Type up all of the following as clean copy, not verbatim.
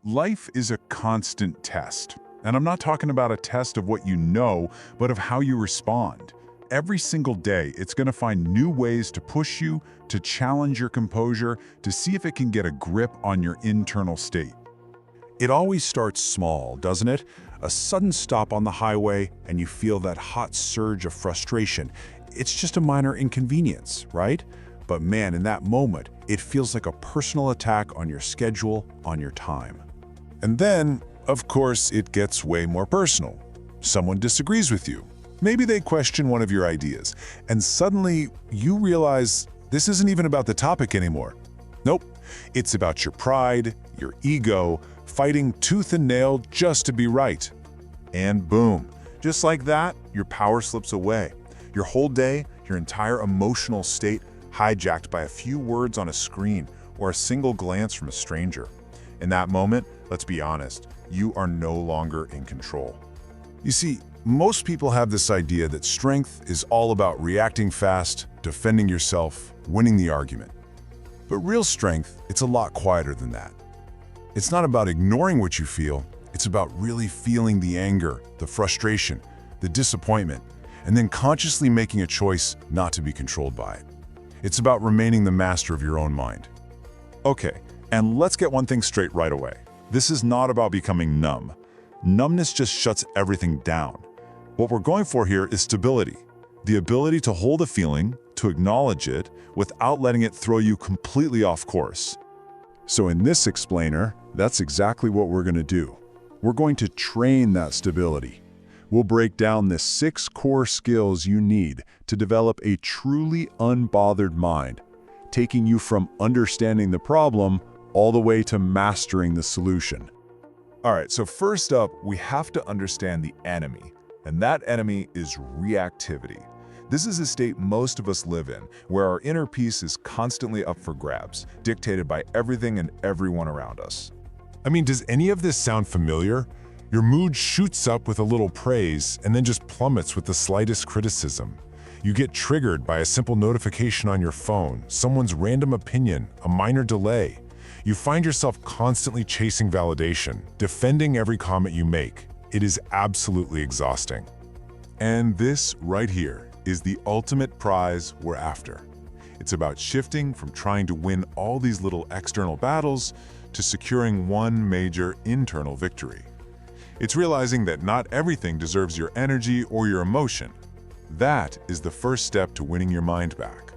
Life is a constant test. And I'm not talking about a test of what you know, but of how you respond. Every single day, it's going to find new ways to push you, to challenge your composure, to see if it can get a grip on your internal state. It always starts small, doesn't it? A sudden stop on the highway, and you feel that hot surge of frustration. It's just a minor inconvenience, right? But man, in that moment, it feels like a personal attack on your schedule, on your time. And then, of course, it gets way more personal. Someone disagrees with you. Maybe they question one of your ideas, and suddenly you realize this isn't even about the topic anymore. Nope, it's about your pride, your ego, fighting tooth and nail just to be right. And boom, just like that, your power slips away. Your whole day, your entire emotional state, hijacked by a few words on a screen or a single glance from a stranger. In that moment, let's be honest, you are no longer in control. You see, most people have this idea that strength is all about reacting fast, defending yourself, winning the argument. But real strength, it's a lot quieter than that. It's not about ignoring what you feel, it's about really feeling the anger, the frustration, the disappointment, and then consciously making a choice not to be controlled by it. It's about remaining the master of your own mind. Okay, and let's get one thing straight right away. This is not about becoming numb. Numbness just shuts everything down. What we're going for here is stability, the ability to hold a feeling, to acknowledge it, without letting it throw you completely off course. So in this explainer, that's exactly what we're going to do. We're going to train that stability. We'll break down the 6 core skills you need to develop a truly unbothered mind, taking you from understanding the problem all the way to mastering the solution. All right, so first up, we have to understand the enemy, and that enemy is reactivity. This is a state most of us live in, where our inner peace is constantly up for grabs, dictated by everything and everyone around us. I mean, does any of this sound familiar? Your mood shoots up with a little praise and then just plummets with the slightest criticism. You get triggered by a simple notification on your phone, someone's random opinion, a minor delay. You find yourself constantly chasing validation, defending every comment you make. It is absolutely exhausting. And this right here is the ultimate prize we're after. It's about shifting from trying to win all these little external battles to securing one major internal victory. It's realizing that not everything deserves your energy or your emotion. That is the first step to winning your mind back.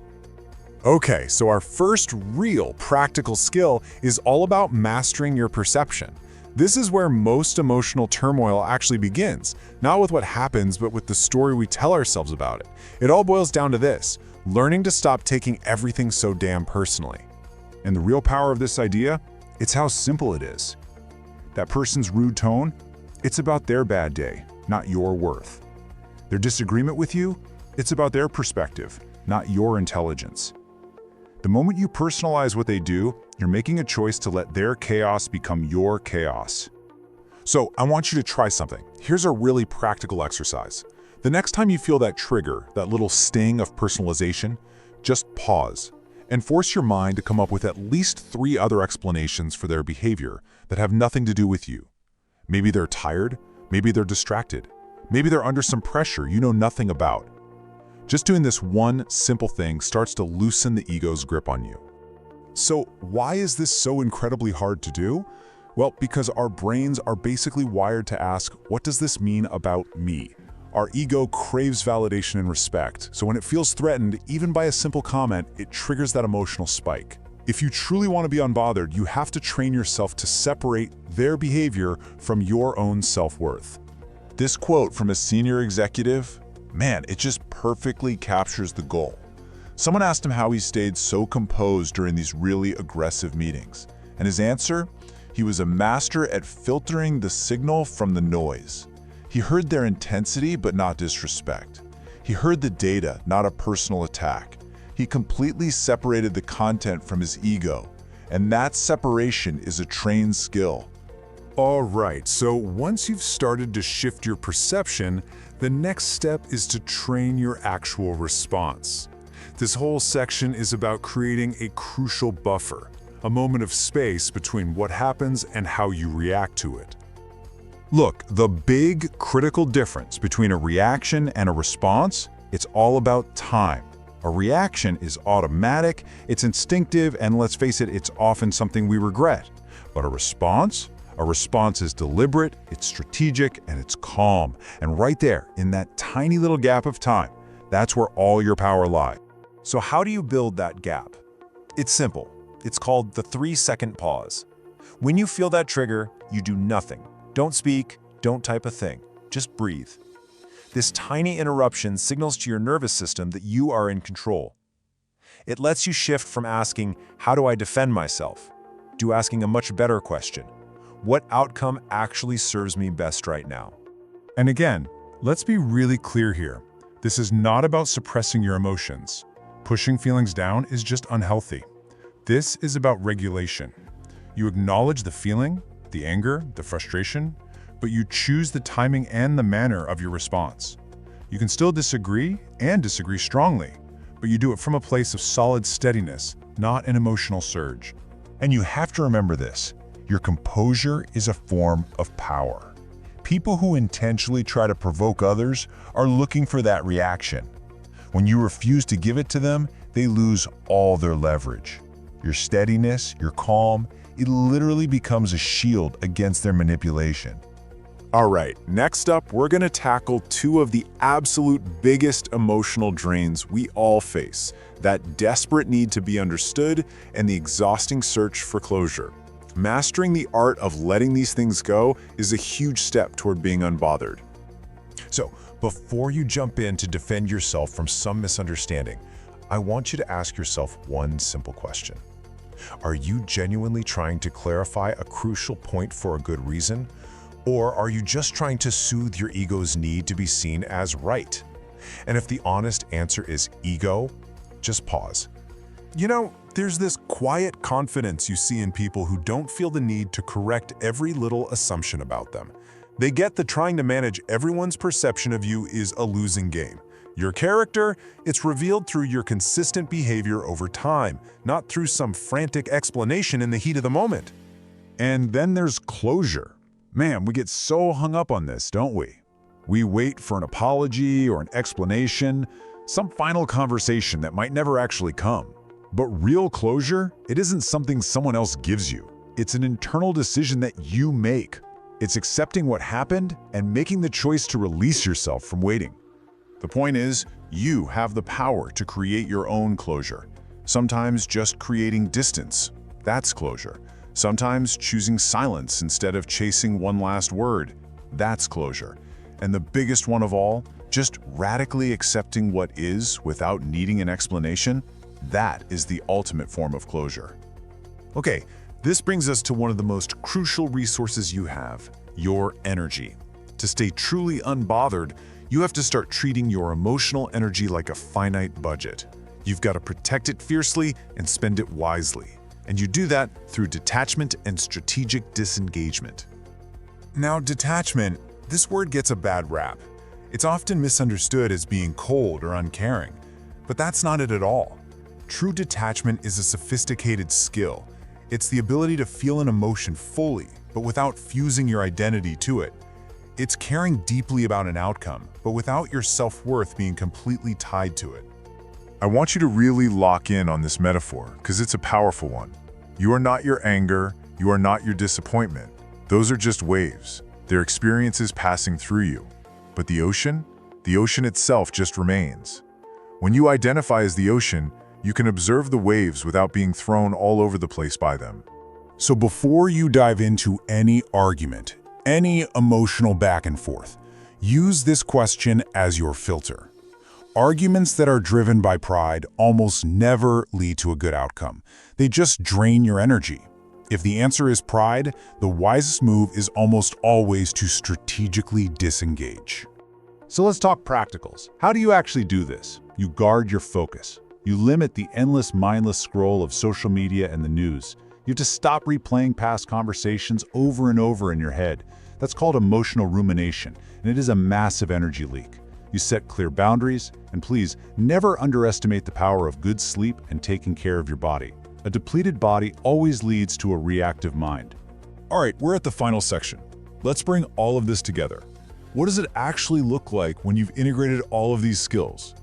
Okay, so our first real practical skill is all about mastering your perception. This is where most emotional turmoil actually begins, not with what happens, but with the story we tell ourselves about it. It all boils down to this: learning to stop taking everything so damn personally. And the real power of this idea? It's how simple it is. That person's rude tone? It's about their bad day, not your worth. Their disagreement with you? It's about their perspective, not your intelligence. The moment you personalize what they do, you're making a choice to let their chaos become your chaos. So I want you to try something. Here's a really practical exercise. The next time you feel that trigger, that little sting of personalization, just pause and force your mind to come up with at least 3 other explanations for their behavior that have nothing to do with you. Maybe they're tired, maybe they're distracted, maybe they're under some pressure you know nothing about. Just doing this one simple thing starts to loosen the ego's grip on you. So why is this so incredibly hard to do? Well, because our brains are basically wired to ask, what does this mean about me? Our ego craves validation and respect, so when it feels threatened, even by a simple comment, it triggers that emotional spike. If you truly want to be unbothered, you have to train yourself to separate their behavior from your own self-worth. This quote from a senior executive, man, it just perfectly captures the goal. Someone asked him how he stayed so composed during these really aggressive meetings, and his answer? He was a master at filtering the signal from the noise. He heard their intensity, but not disrespect. He heard the data, not a personal attack. He completely separated the content from his ego, and that separation is a trained skill. All right, so once you've started to shift your perception, the next step is to train your actual response. This whole section is about creating a crucial buffer, a moment of space between what happens and how you react to it. Look, the big critical difference between a reaction and a response, it's all about time. A reaction is automatic, it's instinctive, and let's face it, it's often something we regret. But a response is deliberate, it's strategic, and it's calm. And right there, in that tiny little gap of time, that's where all your power lies. So how do you build that gap? It's simple. It's called the 3-second pause. When you feel that trigger, you do nothing. Don't speak, don't type a thing. Just breathe. This tiny interruption signals to your nervous system that you are in control. It lets you shift from asking, "How do I defend myself?" to asking a much better question. What outcome actually serves me best right now? And again, let's be really clear here. This is not about suppressing your emotions. Pushing feelings down is just unhealthy. This is about regulation. You acknowledge the feeling, the anger, the frustration, but you choose the timing and the manner of your response. You can still disagree and disagree strongly, but you do it from a place of solid steadiness, not an emotional surge. And you have to remember this. Your composure is a form of power. People who intentionally try to provoke others are looking for that reaction. When you refuse to give it to them, they lose all their leverage. Your steadiness, your calm, it literally becomes a shield against their manipulation. All right, next up, we're going to tackle two of the absolute biggest emotional drains we all face: that desperate need to be understood and the exhausting search for closure. Mastering the art of letting these things go is a huge step toward being unbothered. So, before you jump in to defend yourself from some misunderstanding, I want you to ask yourself one simple question. Are you genuinely trying to clarify a crucial point for a good reason? Or are you just trying to soothe your ego's need to be seen as right? And if the honest answer is ego, just pause. You know, there's this quiet confidence you see in people who don't feel the need to correct every little assumption about them. They get that trying to manage everyone's perception of you is a losing game. Your character, it's revealed through your consistent behavior over time, not through some frantic explanation in the heat of the moment. And then there's closure. Man, we get so hung up on this, don't we? We wait for an apology or an explanation, some final conversation that might never actually come. But real closure, it isn't something someone else gives you. It's an internal decision that you make. It's accepting what happened and making the choice to release yourself from waiting. The point is, you have the power to create your own closure. Sometimes just creating distance, that's closure. Sometimes choosing silence instead of chasing one last word, that's closure. And the biggest one of all, just radically accepting what is without needing an explanation, that is the ultimate form of closure. Okay, this brings us to one of the most crucial resources you have, your energy. To stay truly unbothered, you have to start treating your emotional energy like a finite budget. You've got to protect it fiercely and spend it wisely. And you do that through detachment and strategic disengagement. Now, detachment, this word gets a bad rap. It's often misunderstood as being cold or uncaring, but that's not it at all. True detachment is a sophisticated skill. It's the ability to feel an emotion fully, but without fusing your identity to it. It's caring deeply about an outcome, but without your self-worth being completely tied to it. I want you to really lock in on this metaphor, because it's a powerful one. You are not your anger, you are not your disappointment. Those are just waves. They're experiences passing through you. But the ocean itself just remains. When you identify as the ocean, you can observe the waves without being thrown all over the place by them. So before you dive into any argument, any emotional back and forth, use this question as your filter. Arguments that are driven by pride almost never lead to a good outcome. They just drain your energy. If the answer is pride, the wisest move is almost always to strategically disengage. So let's talk practicals. How do you actually do this? You guard your focus. You limit the endless, mindless scroll of social media and the news. You have to stop replaying past conversations over and over in your head. That's called emotional rumination, and it is a massive energy leak. You set clear boundaries, and please never underestimate the power of good sleep and taking care of your body. A depleted body always leads to a reactive mind. All right, we're at the final section. Let's bring all of this together. What does it actually look like when you've integrated all of these skills?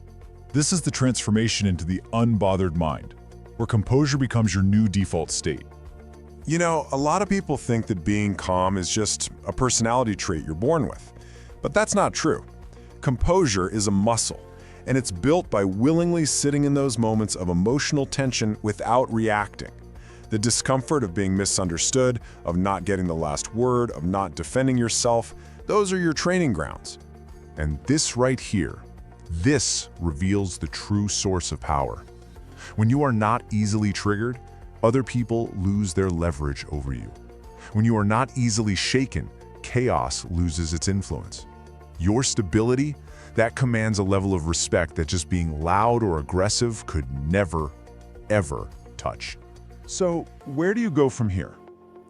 This is the transformation into the unbothered mind, where composure becomes your new default state. You know, a lot of people think that being calm is just a personality trait you're born with. But that's not true. Composure is a muscle, and it's built by willingly sitting in those moments of emotional tension without reacting. The discomfort of being misunderstood, of not getting the last word, of not defending yourself, those are your training grounds. And this right here, this reveals the true source of power. When you are not easily triggered, other people lose their leverage over you. When you are not easily shaken, chaos loses its influence. Your stability, that commands a level of respect that just being loud or aggressive could never, ever touch. So, where do you go from here?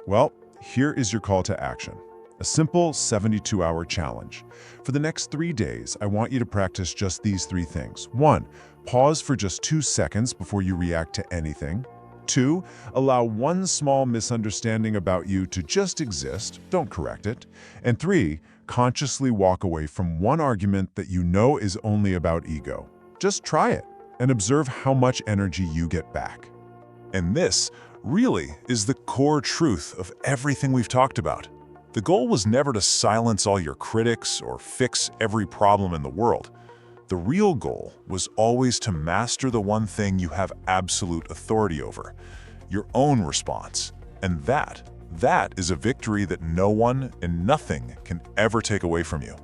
Well, here is your call to action. A simple 72-hour challenge. For the next 3 days, I want you to practice just these 3 things. 1, pause for just 2 seconds before you react to anything. 2, allow one small misunderstanding about you to just exist, don't correct it. And 3, consciously walk away from one argument that you know is only about ego. Just try it and observe how much energy you get back. And this really is the core truth of everything we've talked about. The goal was never to silence all your critics or fix every problem in the world. The real goal was always to master the one thing you have absolute authority over, your own response. And that is a victory that no one and nothing can ever take away from you.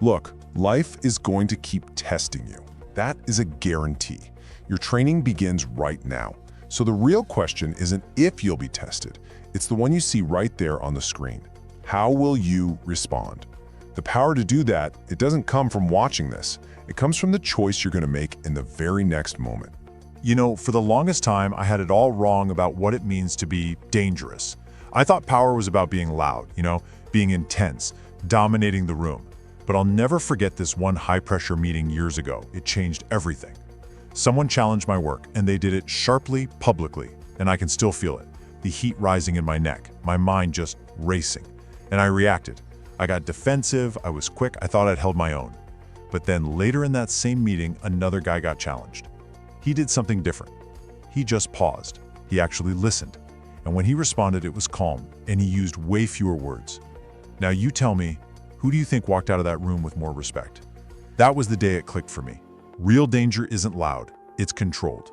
Look, life is going to keep testing you. That is a guarantee. Your training begins right now. So the real question isn't if you'll be tested. It's the one you see right there on the screen. How will you respond? The power to do that, it doesn't come from watching this. It comes from the choice you're going to make in the very next moment. You know, for the longest time, I had it all wrong about what it means to be dangerous. I thought power was about being loud, being intense, dominating the room. But I'll never forget this one high-pressure meeting years ago. It changed everything. Someone challenged my work, and they did it sharply, publicly, and I can still feel it. The heat rising in my neck, my mind just racing. And I reacted. I got defensive, I was quick, I thought I'd held my own. But then later in that same meeting, another guy got challenged. He did something different. He just paused. He actually listened. And when he responded, it was calm, and he used way fewer words. Now you tell me, who do you think walked out of that room with more respect? That was the day it clicked for me. Real danger isn't loud, it's controlled.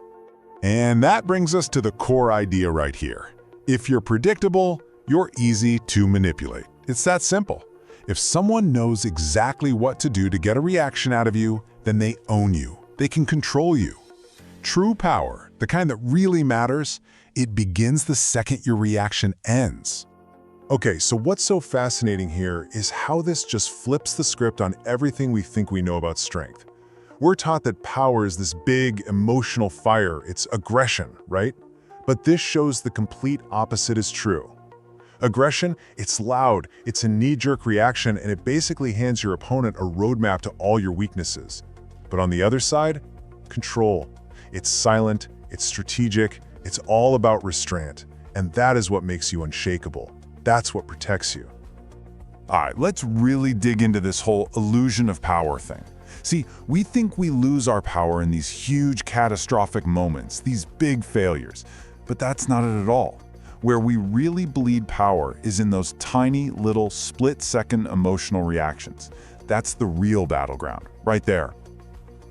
And that brings us to the core idea right here. If you're predictable, you're easy to manipulate. It's that simple. If someone knows exactly what to do to get a reaction out of you, then they own you. They can control you. True power, the kind that really matters, it begins the second your reaction ends. Okay, so what's so fascinating here is how this just flips the script on everything we think we know about strength. We're taught that power is this big, emotional fire, it's aggression, right? But this shows the complete opposite is true. Aggression, it's loud, it's a knee-jerk reaction, and it basically hands your opponent a roadmap to all your weaknesses. But on the other side, control. It's silent, it's strategic, it's all about restraint, and that is what makes you unshakable. That's what protects you. All right, let's really dig into this whole illusion of power thing. See, we think we lose our power in these huge catastrophic moments, these big failures, but that's not it at all. Where we really bleed power is in those tiny little split-second emotional reactions. That's the real battleground, right there.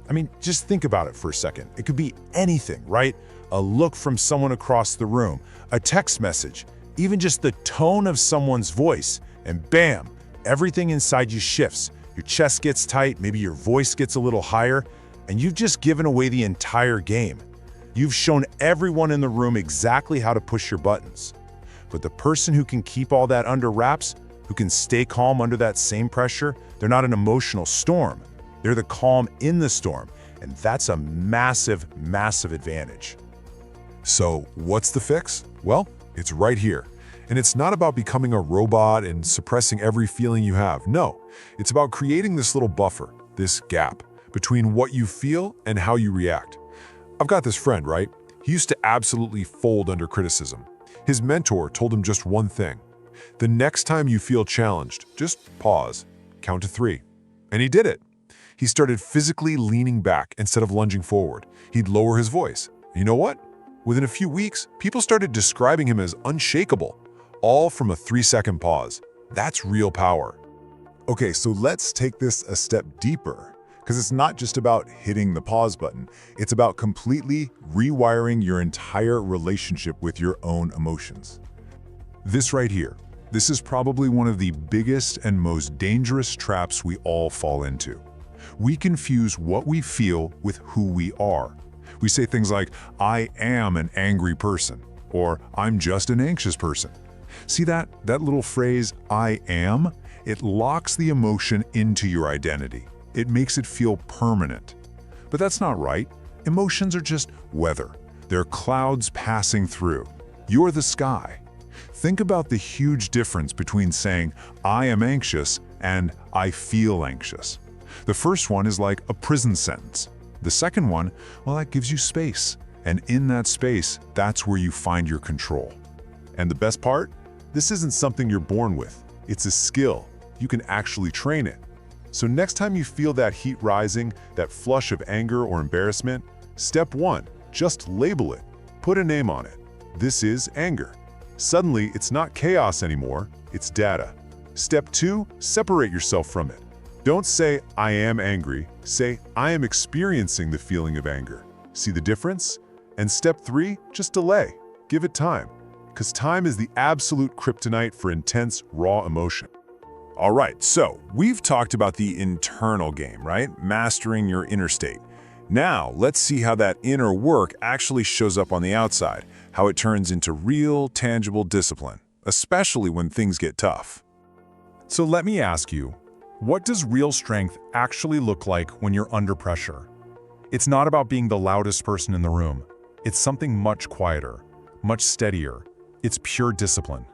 I mean, just think about it for a second. It could be anything, right? A look from someone across the room, a text message, even just the tone of someone's voice, and bam, everything inside you shifts. Your chest gets tight, maybe your voice gets a little higher, and you've just given away the entire game. You've shown everyone in the room exactly how to push your buttons. But the person who can keep all that under wraps, who can stay calm under that same pressure, they're not an emotional storm. They're the calm in the storm, and that's a massive, massive advantage. So what's the fix? Well, it's right here. And it's not about becoming a robot and suppressing every feeling you have. No, it's about creating this little buffer, this gap, between what you feel and how you react. I've got this friend, right? He used to absolutely fold under criticism. His mentor told him just one thing. The next time you feel challenged, just pause, count to 3. And he did it. He started physically leaning back instead of lunging forward. He'd lower his voice. You know what? Within a few weeks, people started describing him as unshakeable, all from a 3-second pause. That's real power. Okay, so let's take this a step deeper, because it's not just about hitting the pause button. It's about completely rewiring your entire relationship with your own emotions. This right here, this is probably one of the biggest and most dangerous traps we all fall into. We confuse what we feel with who we are. We say things like, I am an angry person, or I'm just an anxious person. See that little phrase, I am? It locks the emotion into your identity. It makes it feel permanent. But that's not right. Emotions are just weather. They're clouds passing through. You're the sky. Think about the huge difference between saying, I am anxious and I feel anxious. The first one is like a prison sentence. The second one, well, that gives you space. And in that space, that's where you find your control. And the best part? This isn't something you're born with. It's a skill. You can actually train it. So next time you feel that heat rising, that flush of anger or embarrassment, step 1, just label it. Put a name on it. This is anger. Suddenly, it's not chaos anymore, it's data. Step 2, separate yourself from it. Don't say, I am angry. Say, I am experiencing the feeling of anger. See the difference? And step 3, just delay. Give it time. Because time is the absolute kryptonite for intense, raw emotion. All right, so we've talked about the internal game, right? Mastering your inner state. Now, let's see how that inner work actually shows up on the outside, how it turns into real, tangible discipline, especially when things get tough. So let me ask you, what does real strength actually look like when you're under pressure? It's not about being the loudest person in the room. It's something much quieter, much steadier. It's pure discipline.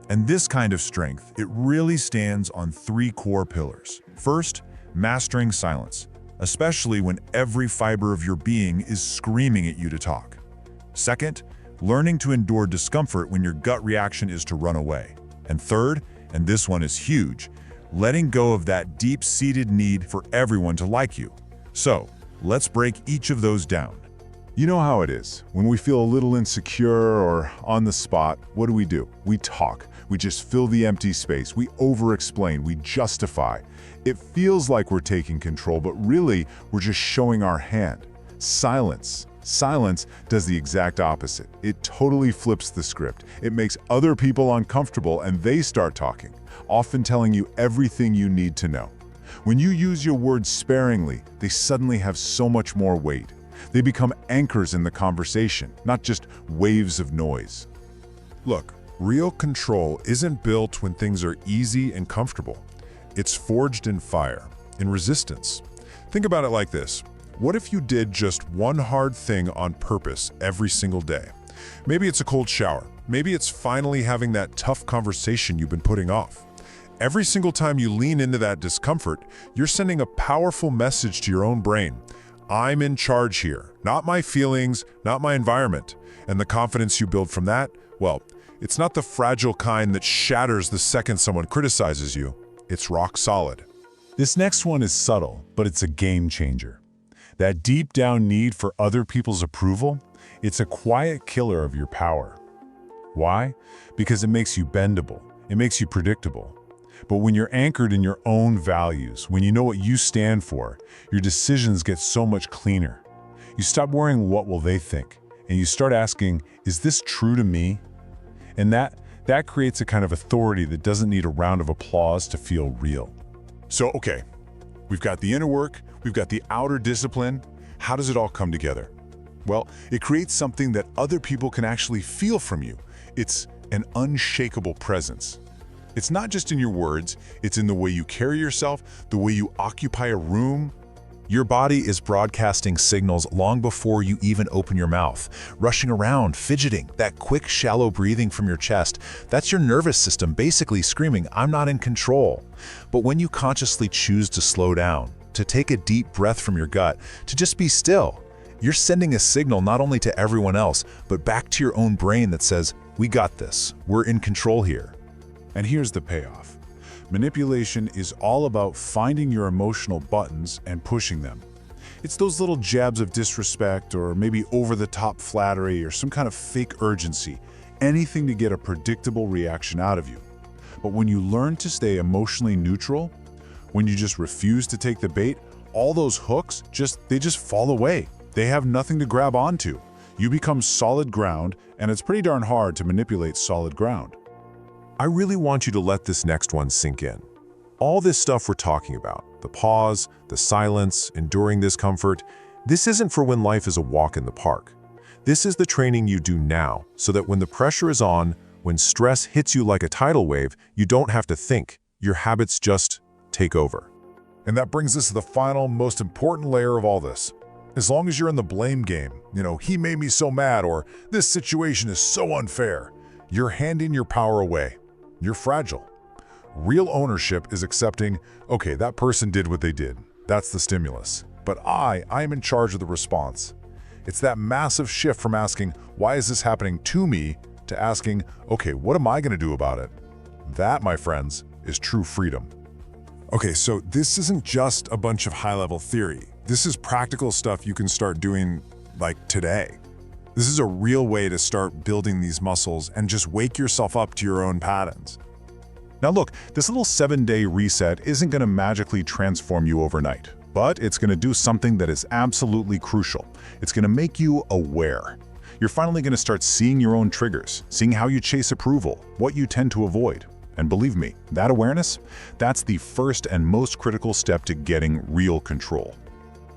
And this kind of strength, it really stands on 3 core pillars. First, mastering silence, especially when every fiber of your being is screaming at you to talk. Second, learning to endure discomfort when your gut reaction is to run away. And third, and this one is huge, letting go of that deep-seated need for everyone to like you. So, let's break each of those down. You know how it is. When we feel a little insecure or on the spot, what do? We talk. We just fill the empty space. We over-explain. We justify. It feels like we're taking control, but really, we're just showing our hand. Silence does the exact opposite. It totally flips the script. It makes other people uncomfortable and they start talking, often telling you everything you need to know. When you use your words sparingly, they suddenly have so much more weight. They become anchors in the conversation, not just waves of noise. Look, real control isn't built when things are easy and comfortable. It's forged in fire, in resistance. Think about it like this. What if you did just one hard thing on purpose every single day? Maybe it's a cold shower. Maybe it's finally having that tough conversation you've been putting off. Every single time you lean into that discomfort, you're sending a powerful message to your own brain. I'm in charge here, not my feelings, not my environment. And the confidence you build from that, well, it's not the fragile kind that shatters the second someone criticizes you. It's rock solid. This next one is subtle, but it's a game changer. That deep down need for other people's approval, it's a quiet killer of your power. Why? Because it makes you bendable. It makes you predictable. But when you're anchored in your own values, when you know what you stand for, your decisions get so much cleaner. You stop worrying what will they think, and you start asking, is this true to me? And that creates a kind of authority that doesn't need a round of applause to feel real. So, okay, we've got the inner work, we've got the outer discipline. How does it all come together? Well, it creates something that other people can actually feel from you. It's an unshakable presence. It's not just in your words, it's in the way you carry yourself, the way you occupy a room. Your body is broadcasting signals long before you even open your mouth. Rushing around, fidgeting, that quick, shallow breathing from your chest, that's your nervous system basically screaming, I'm not in control. But when you consciously choose to slow down, to take a deep breath from your gut, to just be still, You're sending a signal not only to everyone else, but back to your own brain that says, we got this, we're in control here. And here's the payoff. Manipulation is all about finding your emotional buttons and pushing them. It's those little jabs of disrespect or maybe over-the-top flattery or some kind of fake urgency, anything to get a predictable reaction out of you. But when you learn to stay emotionally neutral, when you just refuse to take the bait, all those hooks they just fall away. They have nothing to grab onto. You become solid ground, and it's pretty darn hard to manipulate solid ground. I really want you to let this next one sink in. All this stuff we're talking about, the pause, the silence, enduring discomfort, this isn't for when life is a walk in the park. This is the training you do now, so that when the pressure is on, when stress hits you like a tidal wave, you don't have to think. Your habits just take over. And that brings us to the final, most important layer of all this. As long as you're in the blame game, he made me so mad, or this situation is so unfair, you're handing your power away. You're fragile. Real ownership is accepting, okay, that person did what they did. That's the stimulus. But I am in charge of the response. It's that massive shift from asking, why is this happening to me, to asking, okay, what am I going to do about it? That, my friends, is true freedom. Okay, so this isn't just a bunch of high-level theory. This is practical stuff you can start doing, like, today. This is a real way to start building these muscles and just wake yourself up to your own patterns. Now look, this little 7-day reset isn't going to magically transform you overnight, but it's going to do something that is absolutely crucial. It's going to make you aware. You're finally going to start seeing your own triggers, seeing how you chase approval, what you tend to avoid. And believe me, that awareness, that's the first and most critical step to getting real control.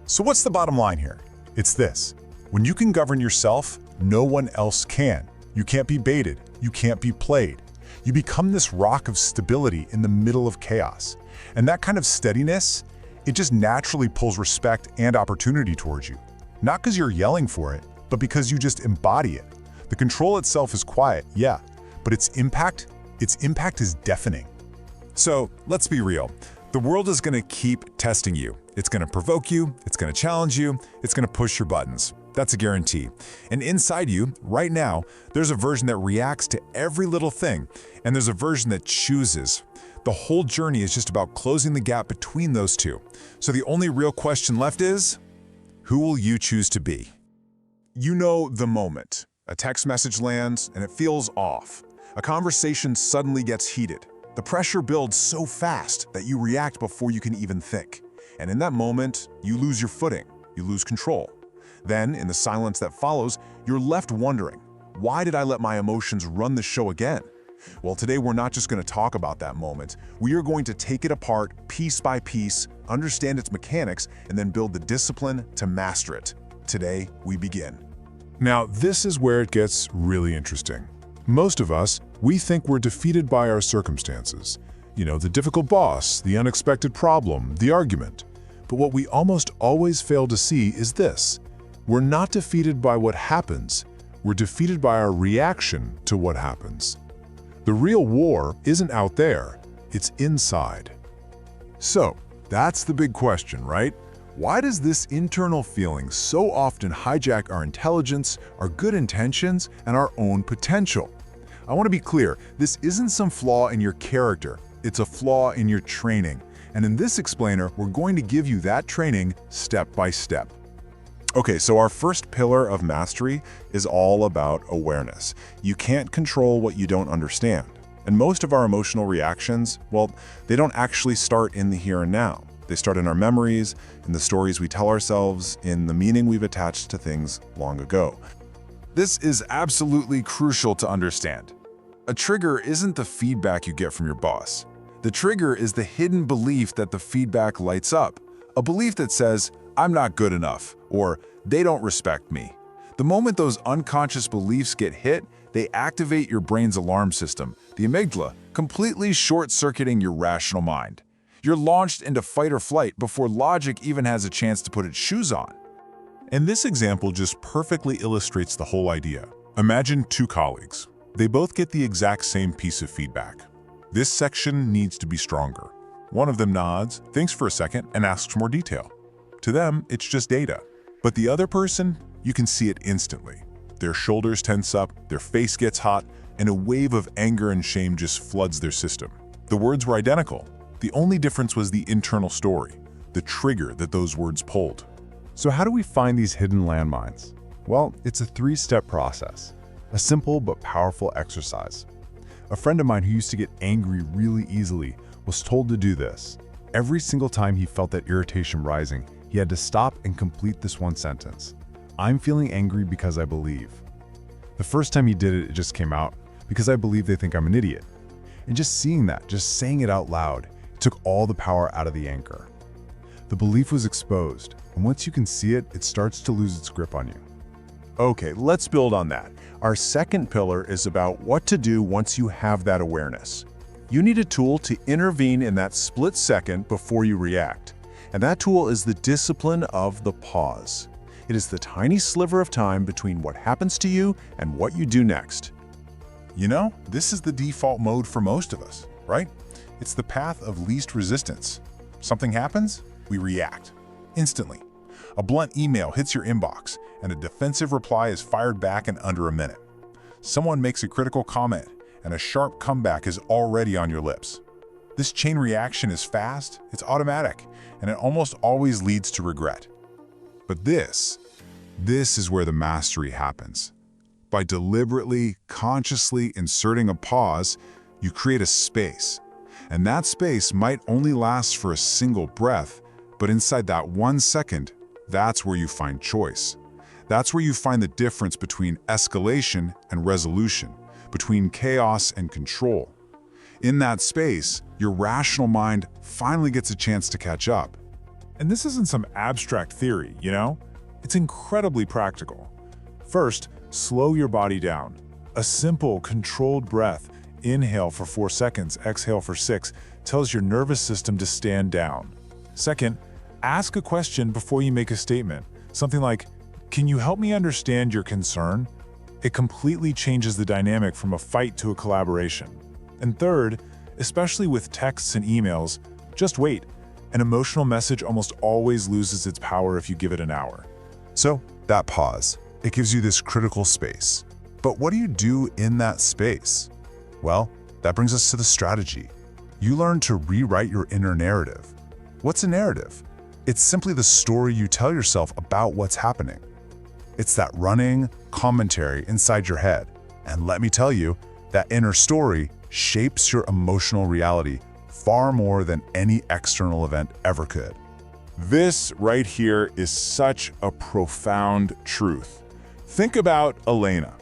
So what's the bottom line here? It's this. When you can govern yourself, no one else can. You can't be baited. You can't be played. You become this rock of stability in the middle of chaos. And that kind of steadiness, it just naturally pulls respect and opportunity towards you. Not because you're yelling for it, but because you just embody it. The control itself is quiet, yeah, but its impact is deafening. So let's be real. The world is going to keep testing you. It's going to provoke you, it's going to challenge you, it's going to push your buttons. That's a guarantee. And inside you, right now, there's a version that reacts to every little thing, and there's a version that chooses. The whole journey is just about closing the gap between those two. So the only real question left is, who will you choose to be? You know the moment. A text message lands and it feels off. A conversation suddenly gets heated. The pressure builds so fast that you react before you can even think. And in that moment, you lose your footing, you lose control. Then, in the silence that follows, you're left wondering, why did I let my emotions run the show again? Well, today we're not just going to talk about that moment. We are going to take it apart piece by piece, understand its mechanics, and then build the discipline to master it. Today, we begin. Now, this is where it gets really interesting. Most of us, we think we're defeated by our circumstances. The difficult boss, the unexpected problem, the argument. But what we almost always fail to see is this. We're not defeated by what happens. We're defeated by our reaction to what happens. The real war isn't out there, it's inside. So, that's the big question, right? Why does this internal feeling so often hijack our intelligence, our good intentions, and our own potential? I want to be clear, this isn't some flaw in your character, it's a flaw in your training. And in this explainer, we're going to give you that training step by step. Okay, so our first pillar of mastery is all about awareness. You can't control what you don't understand. And most of our emotional reactions, well, they don't actually start in the here and now. They start in our memories, in the stories we tell ourselves, in the meaning we've attached to things long ago. This is absolutely crucial to understand. A trigger isn't the feedback you get from your boss. The trigger is the hidden belief that the feedback lights up. A belief that says, I'm not good enough, or they don't respect me. The moment those unconscious beliefs get hit, they activate your brain's alarm system, the amygdala, completely short-circuiting your rational mind. You're launched into fight or flight before logic even has a chance to put its shoes on. And this example just perfectly illustrates the whole idea. Imagine two colleagues. They both get the exact same piece of feedback. This section needs to be stronger. One of them nods, thinks for a second, and asks for more detail. To them, it's just data. But the other person, you can see it instantly. Their shoulders tense up, their face gets hot, and a wave of anger and shame just floods their system. The words were identical. The only difference was the internal story, the trigger that those words pulled. So how do we find these hidden landmines? Well, it's a three-step process, a simple but powerful exercise. A friend of mine who used to get angry really easily was told to do this. Every single time he felt that irritation rising, he had to stop and complete this one sentence. I'm feeling angry because I believe. The first time he did it, it just came out, because I believe they think I'm an idiot. And just seeing that, just saying it out loud, it took all the power out of the anger. The belief was exposed, and once you can see it, it starts to lose its grip on you. Okay, let's build on that. Our second pillar is about what to do once you have that awareness. You need a tool to intervene in that split second before you react. And that tool is the discipline of the pause. It is the tiny sliver of time between what happens to you and what you do next. You know, this is the default mode for most of us, right? It's the path of least resistance. Something happens, we react instantly. A blunt email hits your inbox, and a defensive reply is fired back in under a minute. Someone makes a critical comment, and a sharp comeback is already on your lips. This chain reaction is fast, it's automatic, and it almost always leads to regret. But this is where the mastery happens. By deliberately, consciously inserting a pause, you create a space. And that space might only last for a single breath, but inside that 1 second, that's where you find choice. That's where you find the difference between escalation and resolution, between chaos and control. In that space, your rational mind finally gets a chance to catch up. And this isn't some abstract theory, you know? It's incredibly practical. First, slow your body down. A simple, controlled breath, inhale for 4 seconds, exhale for 6, tells your nervous system to stand down. Second, ask a question before you make a statement. Something like, "Can you help me understand your concern?" It completely changes the dynamic from a fight to a collaboration. And third, especially with texts and emails, just wait. An emotional message almost always loses its power if you give it an hour. So, that pause, it gives you this critical space. But what do you do in that space? Well, that brings us to the strategy. You learn to rewrite your inner narrative. What's a narrative? It's simply the story you tell yourself about what's happening. It's that running commentary inside your head. And let me tell you, that inner story shapes your emotional reality far more than any external event ever could. This right here is such a profound truth. Think about Elena.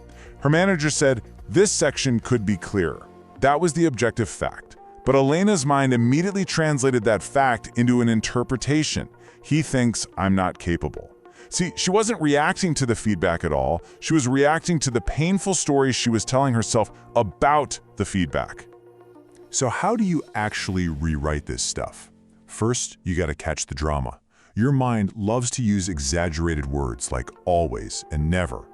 Her manager said, "This section could be clearer." That was the objective fact. But Elena's mind immediately translated that fact into an interpretation. He thinks I'm not capable. See, she wasn't reacting to the feedback at all. She was reacting to the painful story she was telling herself about the feedback. So how do you actually rewrite this stuff? First, you gotta catch the drama. Your mind loves to use exaggerated words like always and never.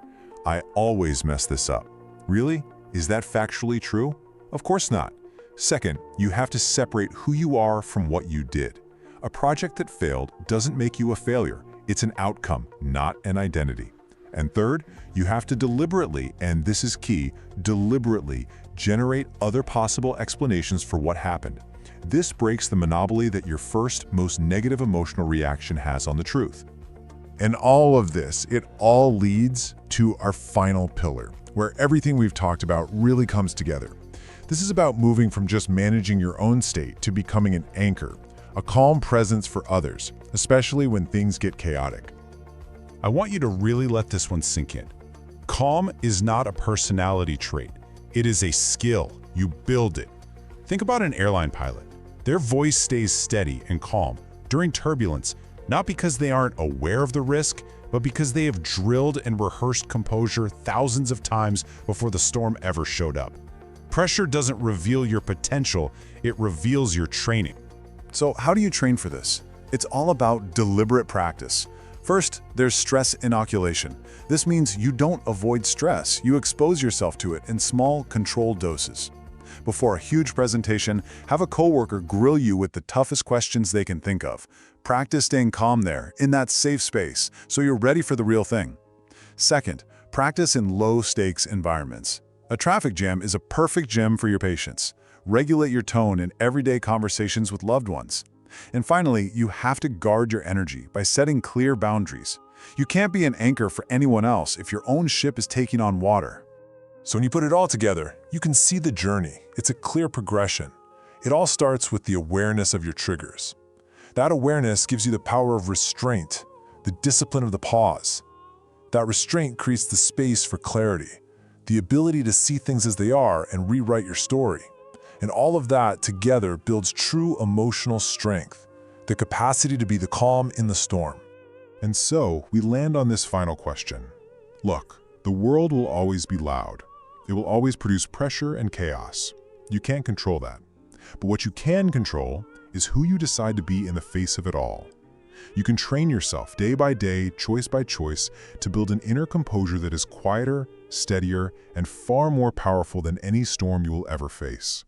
I always mess this up. Really? Is that factually true? Of course not. Second, you have to separate who you are from what you did. A project that failed doesn't make you a failure. It's an outcome, not an identity. And third, you have to deliberately, and this is key, deliberately generate other possible explanations for what happened. This breaks the monopoly that your first, most negative emotional reaction has on the truth. And all of this, it all leads to our final pillar, where everything we've talked about really comes together. This is about moving from just managing your own state to becoming an anchor, a calm presence for others, especially when things get chaotic. I want you to really let this one sink in. Calm is not a personality trait. It is a skill. You build it. Think about an airline pilot. Their voice stays steady and calm during turbulence, not because they aren't aware of the risk, but because they have drilled and rehearsed composure thousands of times before the storm ever showed up. Pressure doesn't reveal your potential, it reveals your training. So how do you train for this? It's all about deliberate practice. First, there's stress inoculation. This means you don't avoid stress, you expose yourself to it in small, controlled doses. Before a huge presentation, have a coworker grill you with the toughest questions they can think of. Practice staying calm there, in that safe space, so you're ready for the real thing. Second, practice in low-stakes environments. A traffic jam is a perfect gym for your patience. Regulate your tone in everyday conversations with loved ones. And finally, you have to guard your energy by setting clear boundaries. You can't be an anchor for anyone else if your own ship is taking on water. So when you put it all together, you can see the journey. It's a clear progression. It all starts with the awareness of your triggers. That awareness gives you the power of restraint, the discipline of the pause. That restraint creates the space for clarity, the ability to see things as they are and rewrite your story. And all of that together builds true emotional strength, the capacity to be the calm in the storm. And so, we land on this final question. Look, the world will always be loud. It will always produce pressure and chaos. You can't control that. But what you can control is who you decide to be in the face of it all. You can train yourself day by day, choice by choice, to build an inner composure that is quieter, steadier, and far more powerful than any storm you will ever face.